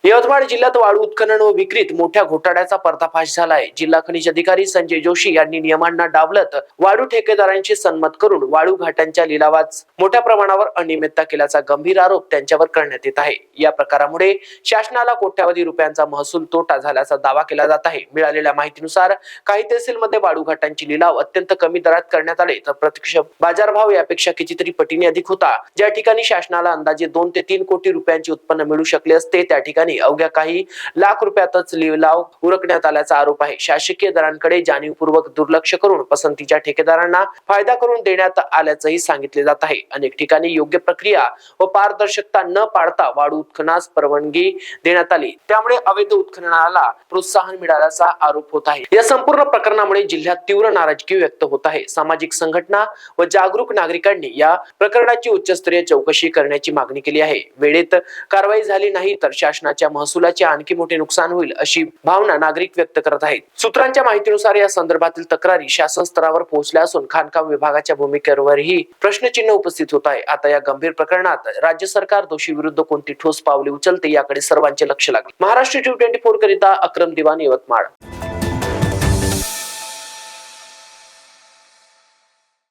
यवतमाळ जिल्ह्यात वाळू उत्खनन व विक्रीत मोठ्या घोटाळ्याचा पर्दाफाश झालाय। जिल्हा खनिज अधिकारी संजय जोशी यांनी नियमांना डावलत वाळू ठेकेदारांशी सन्मत करून वाळू घाटांच्या लिलावात मोठ्या प्रमाणावर अनियमितता केल्याचा गंभीर आरोप त्यांच्यावर करण्यात येत आहे। या प्रकारामुळे शासनाला कोट्यावधी रुपयांचा महसूल तोटा झाल्याचा दावा केला जात आहे। मिळालेल्या माहितीनुसार काही तहसीलमध्ये वाळू घाटांची लिलाव अत्यंत कमी दरात करण्यात आले, तर प्रत्यक्ष बाजारभाव यापेक्षा कितीतरी पटीने अधिक होता। ज्या ठिकाणी शासनाला अंदाजे 2 ते 3 कोटी रुपयांचे उत्पन्न मिळू शकले असते, त्या ठिकाणी अवघ्या काही लाख रुपयातच लिलाव उरकण्यात आल्याचा आरोप आहे। शासकीय दरांकडे जाणीवपूर्वक दुर्लक्ष करून पसंतीच्या ठेकेदारांना फायदा करून देण्यात आल्याचंही सांगितले जात आहे। अनेक ठिकाणी योग्य प्रक्रिया व पारदर्शकता न पाळता वाळू उत्खननास परवानगी देण्यात आली, त्यामुळे अवैध उत्खननाला प्रोत्साहन मिळाल्याचा आरोप होत आहे। या संपूर्ण प्रकरणामुळे जिल्ह्यात तीव्र नाराजगी व्यक्त होत आहे। सामाजिक संघटना व जागरूक नागरिकांनी या प्रकरणाची उच्चस्तरीय चौकशी करण्याची मागणी केली आहे। वेळेत कारवाई झाली नाही तर शासनाच्या महसुलाचे आणखी मोठे नुकसान होईल अशी भावना नागरिक व्यक्त करत आहेत। सूत्रांच्या माहितीनुसार या संदर्भातील तक्रारी शासन स्तरावर पोहोचल्या असून खाणकाम विभागाच्या भूमिकेवरही प्रश्नचिन्ह उपस्थित होत आहे। आता या गंभीर प्रकरणात राज्य सरकार दोषी विरुद्ध कोणती ठोस पावले उचलते याकडे सर्वांचे लक्ष लागले। महाराष्ट्र T24 करिता अक्रम दिवान, यवतमाळ।